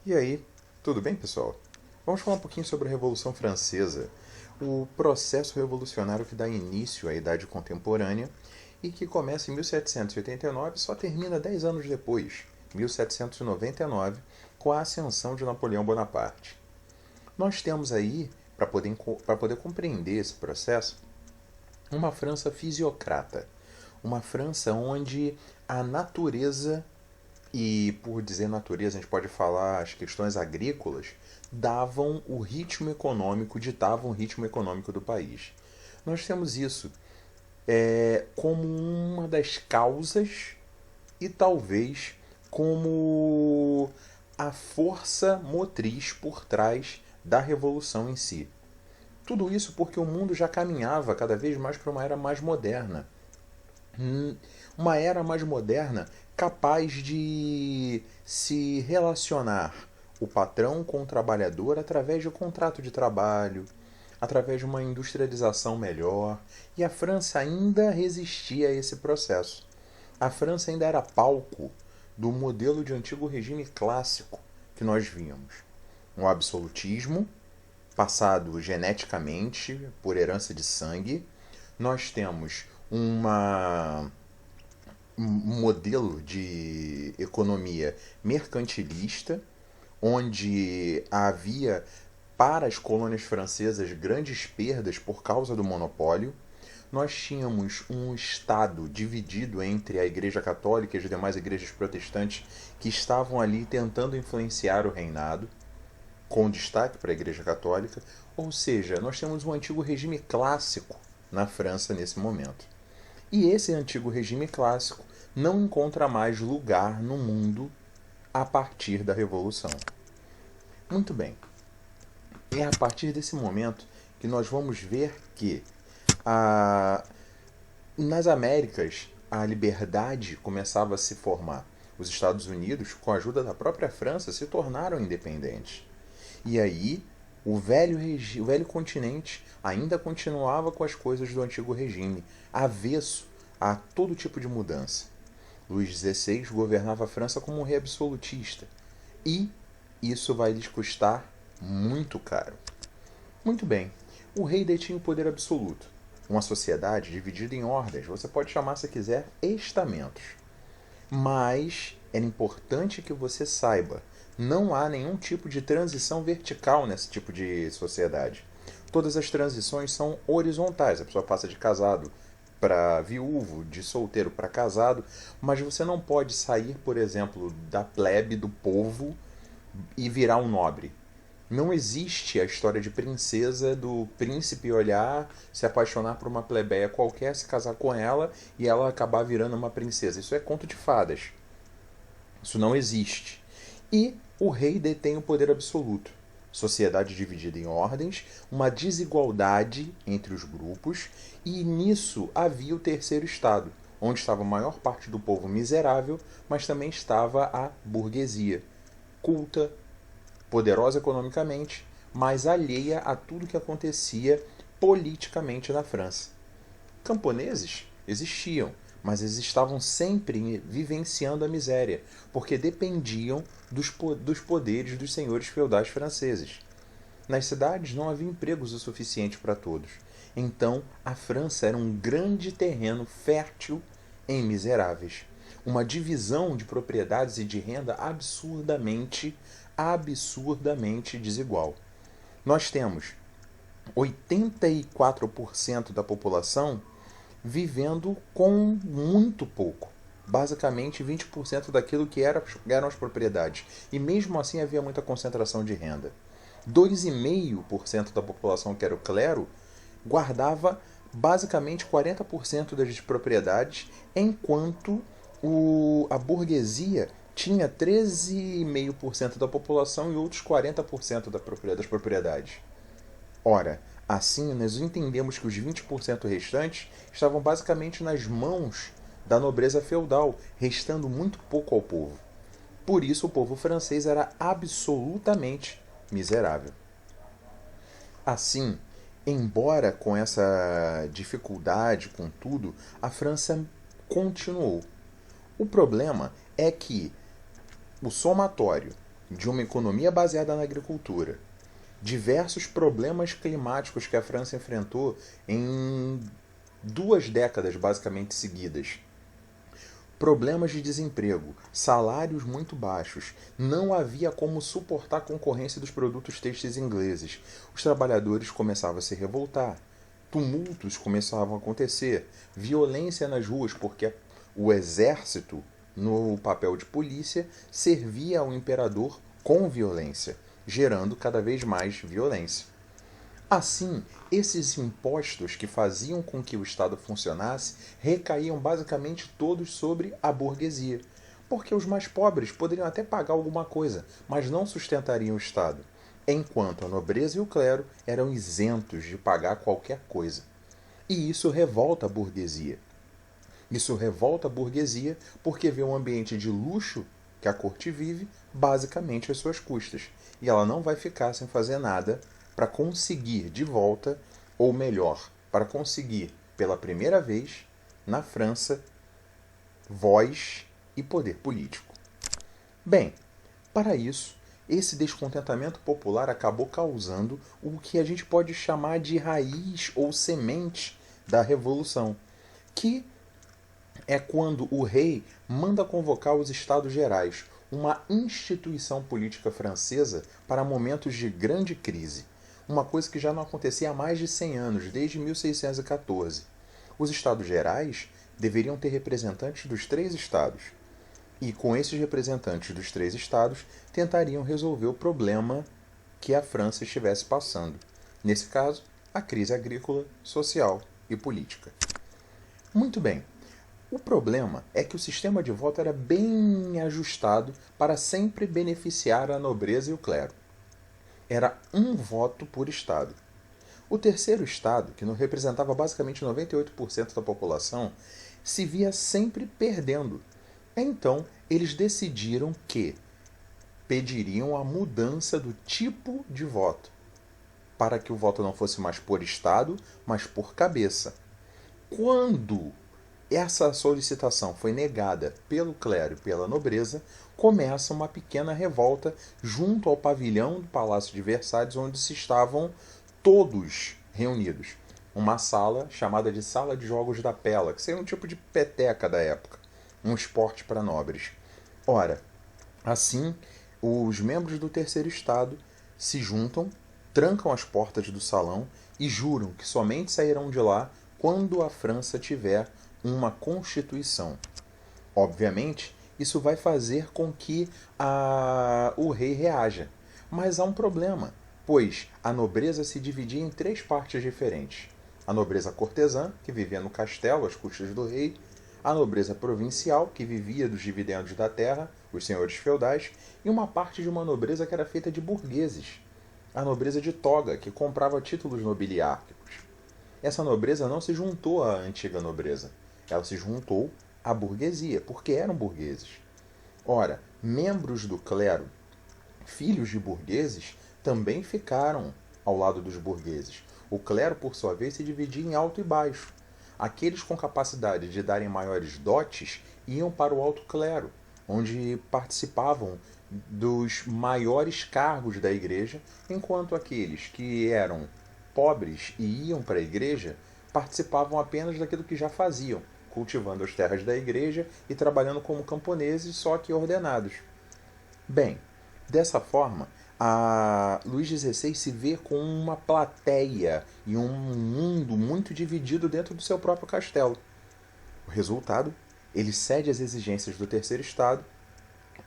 E aí, tudo bem, pessoal? Vamos falar um pouquinho sobre a Revolução Francesa, o processo revolucionário que dá início à Idade Contemporânea e que começa em 1789 e só termina 10 anos depois, 1799, com a ascensão de Napoleão Bonaparte. Nós temos aí, para poder compreender esse processo, uma França fisiocrata, uma França onde a natureza, e por dizer natureza a gente pode falar as questões agrícolas, ditavam o ritmo econômico do país. Nós temos isso como uma das causas e talvez como a força motriz por trás da revolução em si. Tudo isso porque o mundo já caminhava cada vez mais para uma era mais moderna. Uma era mais moderna capaz de se relacionar o patrão com o trabalhador através de um contrato de trabalho, através de uma industrialização melhor. E a França ainda resistia a esse processo. A França ainda era palco do modelo de antigo regime clássico que nós víamos. Um absolutismo passado geneticamente por herança de sangue. Nós temos um modelo de economia mercantilista, onde havia para as colônias francesas grandes perdas por causa do monopólio. Nós tínhamos um Estado dividido entre a Igreja Católica e as demais igrejas protestantes que estavam ali tentando influenciar o reinado, com destaque para a Igreja Católica. Ou seja, nós temos um antigo regime clássico na França nesse momento. E esse antigo regime clássico não encontra mais lugar no mundo a partir da Revolução. Muito bem, é a partir desse momento que nós vamos ver que a, nas Américas a liberdade começava a se formar. Os Estados Unidos, com a ajuda da própria França, se tornaram independentes. E aí o velho continente ainda continuava com as coisas do antigo regime, avesso a todo tipo de mudança. Luís XVI governava a França como um rei absolutista. E isso vai lhes custar muito caro. Muito bem, o rei detinha o poder absoluto. Uma sociedade dividida em ordens, você pode chamar, se quiser, estamentos. Mas era importante que você saiba, não há nenhum tipo de transição vertical nesse tipo de sociedade. Todas as transições são horizontais. A pessoa passa de casado para viúvo, de solteiro para casado, mas você não pode sair, por exemplo, da plebe, do povo e virar um nobre. Não existe a história de princesa do príncipe olhar, se apaixonar por uma plebeia qualquer, se casar com ela e ela acabar virando uma princesa. Isso é conto de fadas. Isso não existe. E o rei detém o poder absoluto. Sociedade dividida em ordens, uma desigualdade entre os grupos, e nisso havia o terceiro estado, onde estava a maior parte do povo miserável, mas também estava a burguesia, culta, poderosa economicamente, mas alheia a tudo que acontecia politicamente na França. Camponeses existiam, mas eles estavam sempre vivenciando a miséria, porque dependiam dos poderes dos senhores feudais franceses. Nas cidades não havia empregos o suficiente para todos. Então, a França era um grande terreno fértil em miseráveis. Uma divisão de propriedades e de renda absurdamente desigual. Nós temos 84% da população vivendo com muito pouco. Basicamente 20% daquilo que eram as propriedades. E mesmo assim havia muita concentração de renda. 2,5% da população, que era o clero, guardava basicamente 40% das propriedades, enquanto a burguesia tinha 13,5% da população e outros 40% das propriedades. Ora, assim nós entendemos que os 20% restantes estavam basicamente nas mãos da nobreza feudal, restando muito pouco ao povo. Por isso o povo francês era absolutamente miserável. Assim, embora com essa dificuldade, com tudo, a França continuou. O problema é que o somatório de uma economia baseada na agricultura, diversos problemas climáticos que a França enfrentou em 2 décadas basicamente seguidas, problemas de desemprego, salários muito baixos, não havia como suportar a concorrência dos produtos têxteis ingleses. Os trabalhadores começavam a se revoltar, tumultos começavam a acontecer, violência nas ruas, porque o exército, no papel de polícia, servia ao imperador com violência, gerando cada vez mais violência. Assim, esses impostos que faziam com que o Estado funcionasse recaíam basicamente todos sobre a burguesia, porque os mais pobres poderiam até pagar alguma coisa, mas não sustentariam o Estado, enquanto a nobreza e o clero eram isentos de pagar qualquer coisa. E isso revolta a burguesia. Isso revolta a burguesia porque vê um ambiente de luxo que a corte vive basicamente às suas custas, e ela não vai ficar sem fazer nada para conseguir de volta, ou melhor, para conseguir pela primeira vez na França voz e poder político. Bem, para isso, esse descontentamento popular acabou causando o que a gente pode chamar de raiz ou semente da Revolução, que é quando o rei manda convocar os Estados Gerais, uma instituição política francesa para momentos de grande crise. Uma coisa que já não acontecia há mais de 100 anos, desde 1614. Os Estados Gerais deveriam ter representantes dos 3 estados. E com esses representantes dos 3 estados, tentariam resolver o problema que a França estivesse passando. Nesse caso, a crise agrícola, social e política. Muito bem. O problema é que o sistema de voto era bem ajustado para sempre beneficiar a nobreza e o clero. Era um voto por estado. O terceiro estado, que não representava basicamente 98% da população, se via sempre perdendo. Então, eles decidiram que pediriam a mudança do tipo de voto, para que o voto não fosse mais por estado, mas por cabeça. Quando essa solicitação foi negada pelo clero e pela nobreza, começa uma pequena revolta junto ao pavilhão do Palácio de Versalhes, onde se estavam todos reunidos. Uma sala chamada de Sala de Jogos da Pela, que seria um tipo de peteca da época, um esporte para nobres. Ora, assim, os membros do terceiro estado se juntam, trancam as portas do salão e juram que somente sairão de lá quando a França tiver uma constituição. Obviamente, isso vai fazer com que o rei reaja. Mas há um problema, pois a nobreza se dividia em 3 partes diferentes. A nobreza cortesã, que vivia no castelo às custas do rei, a nobreza provincial, que vivia dos dividendos da terra, os senhores feudais, e uma parte de uma nobreza que era feita de burgueses, a nobreza de toga, que comprava títulos nobiliárquicos. Essa nobreza não se juntou à antiga nobreza. Ela se juntou à burguesia, porque eram burgueses. Ora, membros do clero, filhos de burgueses, também ficaram ao lado dos burgueses. O clero, por sua vez, se dividia em alto e baixo. Aqueles com capacidade de darem maiores dotes iam para o alto clero, onde participavam dos maiores cargos da igreja, enquanto aqueles que eram pobres e iam para a igreja participavam apenas daquilo que já faziam, cultivando as terras da igreja e trabalhando como camponeses, só que ordenados. Bem, dessa forma, Luís XVI se vê com uma plateia e um mundo muito dividido dentro do seu próprio castelo. O resultado, ele cede às exigências do terceiro estado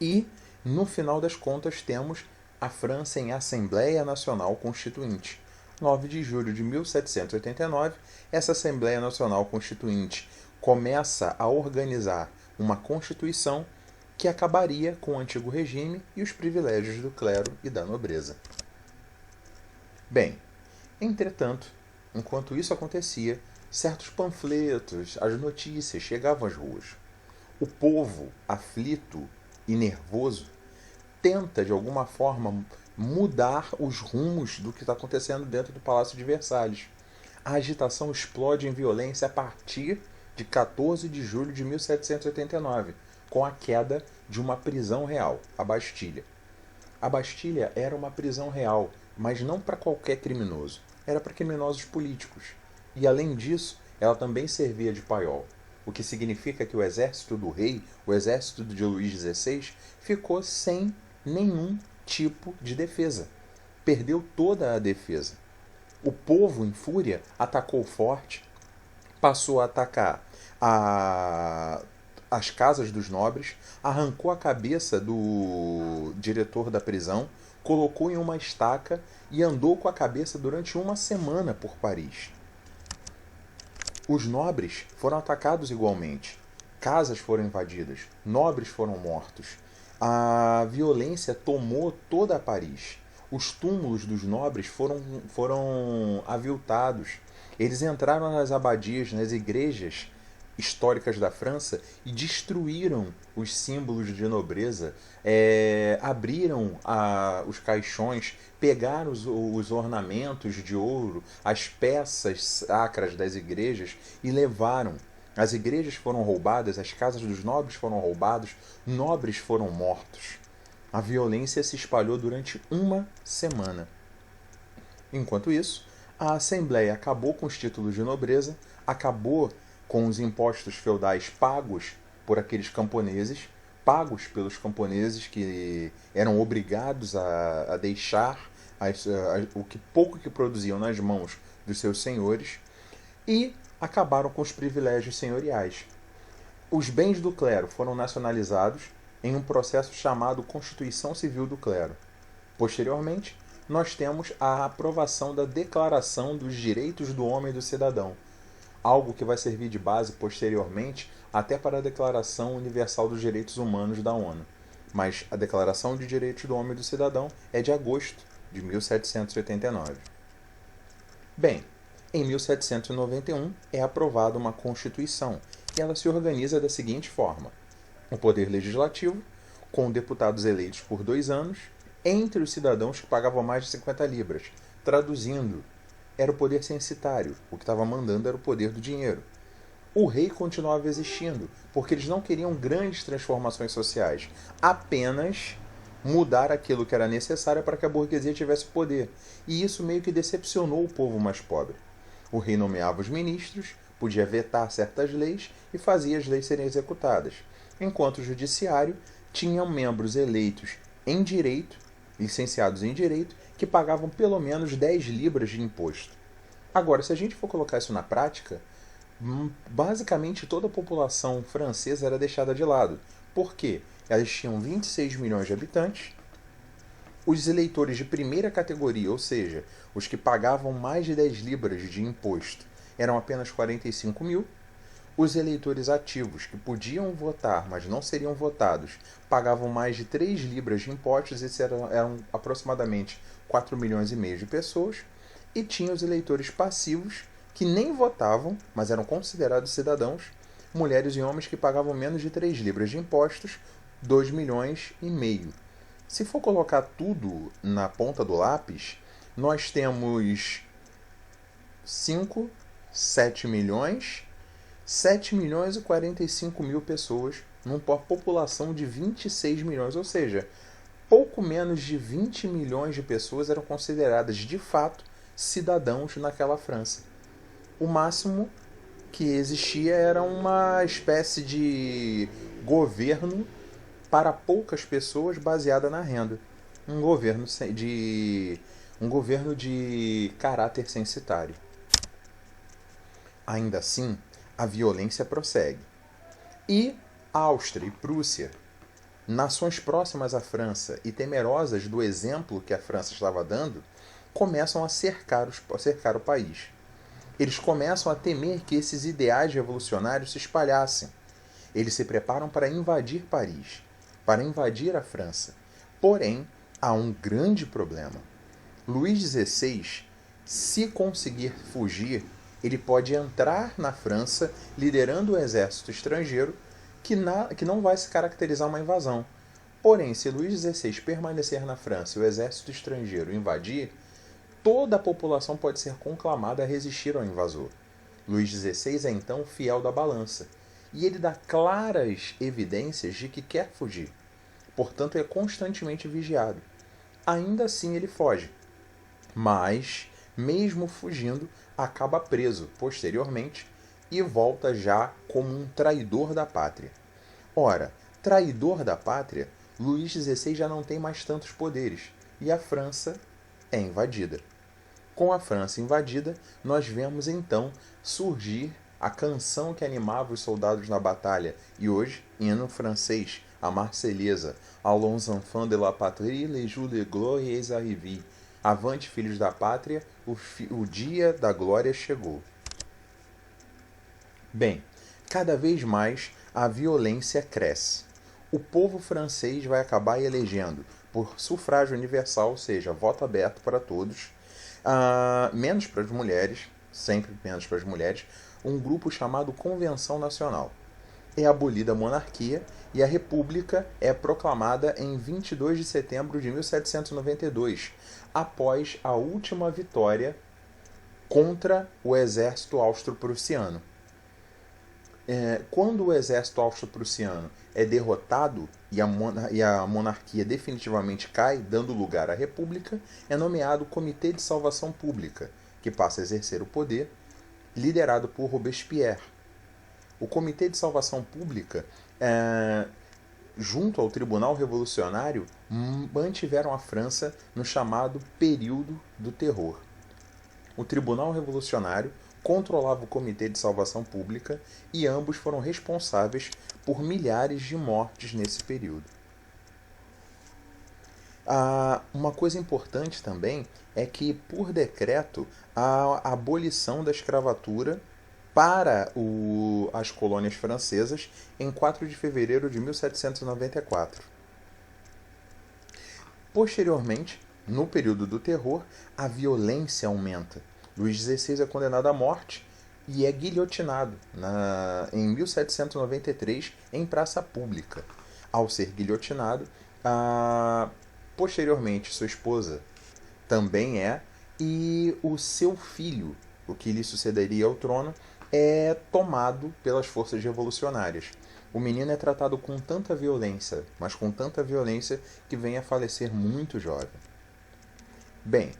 e, no final das contas, temos a França em Assembleia Nacional Constituinte. 9 de julho de 1789, essa Assembleia Nacional Constituinte começa a organizar uma Constituição que acabaria com o antigo regime e os privilégios do clero e da nobreza. Bem, entretanto, enquanto isso acontecia, certos panfletos, as notícias chegavam às ruas. O povo, aflito e nervoso, tenta, de alguma forma, mudar os rumos do que está acontecendo dentro do Palácio de Versalhes. A agitação explode em violência a partir de 14 de julho de 1789, com a queda de uma prisão real, a Bastilha. A Bastilha era uma prisão real, mas não para qualquer criminoso. Era para criminosos políticos. E além disso, ela também servia de paiol. O que significa que o exército do rei, o exército de Luís XVI, ficou sem nenhum tipo de defesa. Perdeu toda a defesa. O povo, em fúria, atacou forte, passou a atacar as casas dos nobres, arrancou a cabeça do diretor da prisão, colocou em uma estaca e andou com a cabeça durante uma semana por Paris. Os nobres foram atacados igualmente. Casas foram invadidas, nobres foram mortos. A violência tomou toda Paris. Os túmulos dos nobres foram aviltados. Eles entraram nas abadias, nas igrejas históricas da França e destruíram os símbolos de nobreza, abriram os caixões, pegaram os ornamentos de ouro, as peças sacras das igrejas e levaram. As igrejas foram roubadas, as casas dos nobres foram roubadas, nobres foram mortos. A violência se espalhou durante uma semana. Enquanto isso, a Assembleia acabou com os títulos de nobreza, acabou com os impostos feudais pagos por aqueles camponeses, pagos pelos camponeses que eram obrigados a deixar o que pouco que produziam nas mãos dos seus senhores, e acabaram com os privilégios senhoriais. Os bens do clero foram nacionalizados em um processo chamado Constituição Civil do Clero. Posteriormente, nós temos a aprovação da Declaração dos Direitos do Homem e do Cidadão, algo que vai servir de base posteriormente até para a Declaração Universal dos Direitos Humanos da ONU. Mas a Declaração de Direitos do Homem e do Cidadão é de agosto de 1789. Bem, em 1791 é aprovada uma Constituição e ela se organiza da seguinte forma: o Poder Legislativo, com deputados eleitos por 2 anos, entre os cidadãos que pagavam mais de 50 libras. Traduzindo, era o poder censitário, o que estava mandando era o poder do dinheiro. O rei continuava existindo, porque eles não queriam grandes transformações sociais, apenas mudar aquilo que era necessário para que a burguesia tivesse poder. E isso meio que decepcionou o povo mais pobre. O rei nomeava os ministros, podia vetar certas leis e fazia as leis serem executadas, enquanto o judiciário tinha membros eleitos em direito, licenciados em direito, que pagavam pelo menos 10 libras de imposto. Agora, se a gente for colocar isso na prática, basicamente toda a população francesa era deixada de lado. Por quê? Elas tinham 26 milhões de habitantes. Os eleitores de primeira categoria, ou seja, os que pagavam mais de 10 libras de imposto, eram apenas 45 mil. Os eleitores ativos, que podiam votar, mas não seriam votados, pagavam mais de 3 libras de impostos, esses eram aproximadamente 4 milhões e meio de pessoas. E tinha os eleitores passivos, que nem votavam, mas eram considerados cidadãos, mulheres e homens que pagavam menos de 3 libras de impostos, 2 milhões e meio. Se for colocar tudo na ponta do lápis, nós temos 7 milhões e 45 mil pessoas numa população de 26 milhões, ou seja, pouco menos de 20 milhões de pessoas eram consideradas de fato cidadãos naquela França. O máximo que existia era uma espécie de governo para poucas pessoas baseada na renda. Um governo de caráter censitário. Ainda assim, a violência prossegue. E Áustria e Prússia, nações próximas à França e temerosas do exemplo que a França estava dando, começam a cercar o país. Eles começam a temer que esses ideais revolucionários se espalhassem. Eles se preparam para invadir Paris, para invadir a França. Porém, há um grande problema. Luís XVI, se conseguir fugir, ele pode entrar na França liderando o exército estrangeiro, que não vai se caracterizar uma invasão. Porém, se Luís XVI permanecer na França e o exército estrangeiro invadir, toda a população pode ser conclamada a resistir ao invasor. Luís XVI é então fiel da balança, e ele dá claras evidências de que quer fugir. Portanto, é constantemente vigiado. Ainda assim ele foge, mas, mesmo fugindo, acaba preso posteriormente e volta já como um traidor da pátria. Ora, traidor da pátria, Luís XVI já não tem mais tantos poderes e a França é invadida. Com a França invadida, nós vemos então surgir a canção que animava os soldados na batalha e hoje, hino francês, a Marselhesa, Allons enfants de la patrie, les jours de gloire arrivent. Avante, filhos da pátria, o dia da glória chegou. Bem, cada vez mais a violência cresce. O povo francês vai acabar elegendo, por sufrágio universal, ou seja, voto aberto para todos, menos para as mulheres, sempre menos para as mulheres, um grupo chamado Convenção Nacional. É abolida a monarquia e a república é proclamada em 22 de setembro de 1792, após a última vitória contra o exército austro-prussiano. Quando o exército austro-prussiano é derrotado e a monarquia definitivamente cai, dando lugar à república, é nomeado o Comitê de Salvação Pública, que passa a exercer o poder, liderado por Robespierre. O Comitê de Salvação Pública, junto ao Tribunal Revolucionário, mantiveram a França no chamado período do terror. O Tribunal Revolucionário controlava o Comitê de Salvação Pública e ambos foram responsáveis por milhares de mortes nesse período. Uma coisa importante também é que, por decreto, a abolição da escravatura para as colônias francesas em 4 de fevereiro de 1794. Posteriormente, no período do terror, a violência aumenta. Luís XVI é condenado à morte e é guilhotinado em 1793 em praça pública. Ao ser guilhotinado, posteriormente sua esposa também e o seu filho, o que lhe sucederia ao trono, é tomado pelas forças revolucionárias. O menino é tratado com tanta violência, mas com tanta violência que vem a falecer muito jovem. Bem,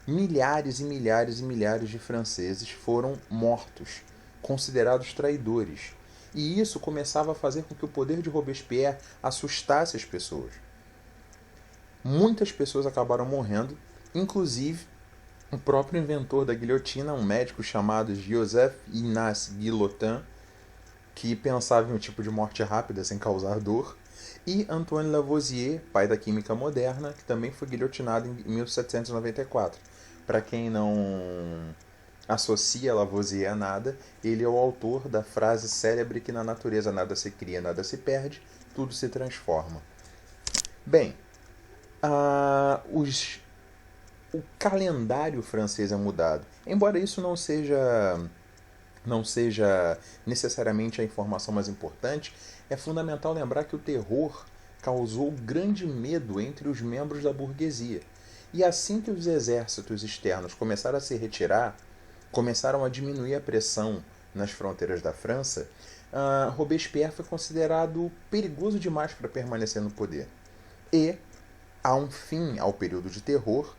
milhares e milhares e milhares de franceses foram mortos, considerados traidores. E isso começava a fazer com que o poder de Robespierre assustasse as pessoas. Muitas pessoas acabaram morrendo, inclusive o próprio inventor da guilhotina, um médico chamado Joseph Ignace Guillotin, que pensava em um tipo de morte rápida sem causar dor, e Antoine Lavoisier, pai da química moderna, que também foi guilhotinado em 1794. Para quem não associa Lavoisier a nada, ele é o autor da frase célebre que na natureza nada se cria, nada se perde, tudo se transforma. Bem, o calendário francês é mudado. Embora isso não seja necessariamente a informação mais importante, é fundamental lembrar que o terror causou grande medo entre os membros da burguesia. E assim que os exércitos externos começaram a se retirar, começaram a diminuir a pressão nas fronteiras da França, Robespierre foi considerado perigoso demais para permanecer no poder. E há um fim ao período de terror,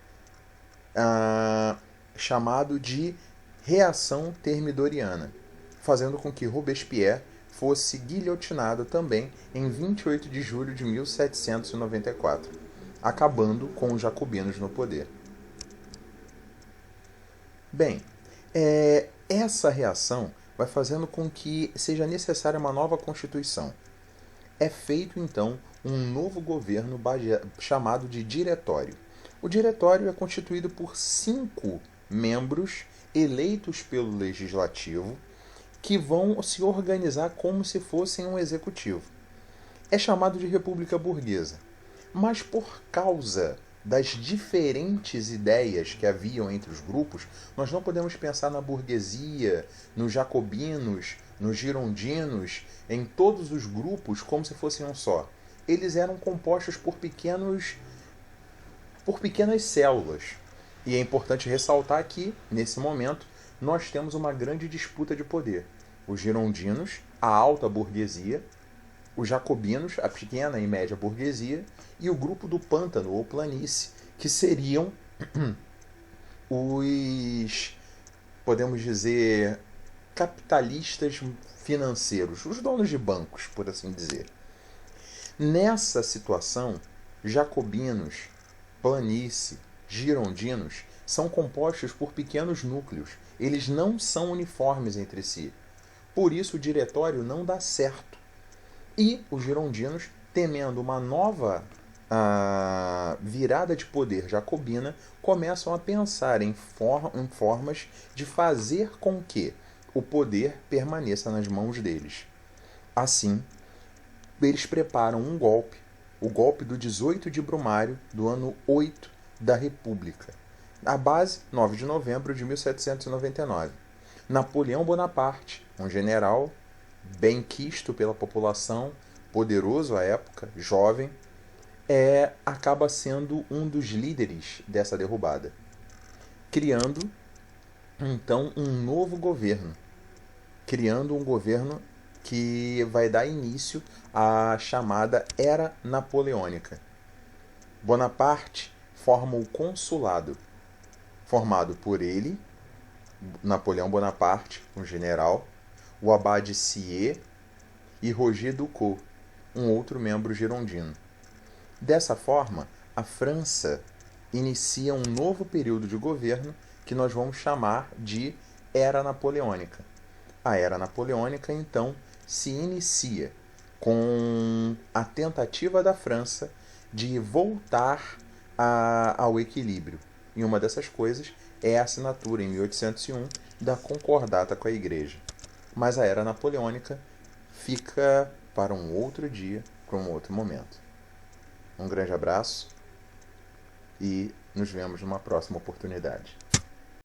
chamado de reação termidoriana, fazendo com que Robespierre fosse guilhotinado também em 28 de julho de 1794, acabando com os jacobinos no poder. Bem, essa reação vai fazendo com que seja necessária uma nova Constituição. É feito, então, um novo governo chamado de Diretório. O Diretório é constituído por 5 membros eleitos pelo Legislativo que vão se organizar como se fossem um executivo. É chamado de República Burguesa. Mas por causa das diferentes ideias que haviam entre os grupos, nós não podemos pensar na burguesia, nos jacobinos, nos girondinos, em todos os grupos como se fossem um só. Eles eram compostos por pequenas células. E é importante ressaltar que, nesse momento, nós temos uma grande disputa de poder. Os girondinos, a alta burguesia, os jacobinos, a pequena e média burguesia, e o grupo do pântano ou planície, que seriam os, podemos dizer, capitalistas financeiros, os donos de bancos, por assim dizer. Nessa situação, jacobinos, planície, girondinos são compostos por pequenos núcleos. Eles não são uniformes entre si. Por isso o diretório não dá certo. E os girondinos, temendo uma nova virada de poder jacobina, começam a pensar em formas de fazer com que o poder permaneça nas mãos deles. Assim, eles preparam um golpe, o golpe do 18 de Brumário, do ano 8 da República. A base, 9 de novembro de 1799. Napoleão Bonaparte, um general bem quisto pela população, poderoso à época, jovem, acaba sendo um dos líderes dessa derrubada, criando então um novo governo, criando um governo que vai dar início à chamada Era Napoleônica. Bonaparte forma o consulado, formado por ele, Napoleão Bonaparte, um general, o abade Sieyes e Roger Ducos, um outro membro girondino. Dessa forma, a França inicia um novo período de governo que nós vamos chamar de Era Napoleônica. A Era Napoleônica, então, se inicia com a tentativa da França de voltar ao equilíbrio. E uma dessas coisas é a assinatura, em 1801, da Concordata com a Igreja. Mas a Era Napoleônica fica para um outro dia, para um outro momento. Um grande abraço e nos vemos numa próxima oportunidade.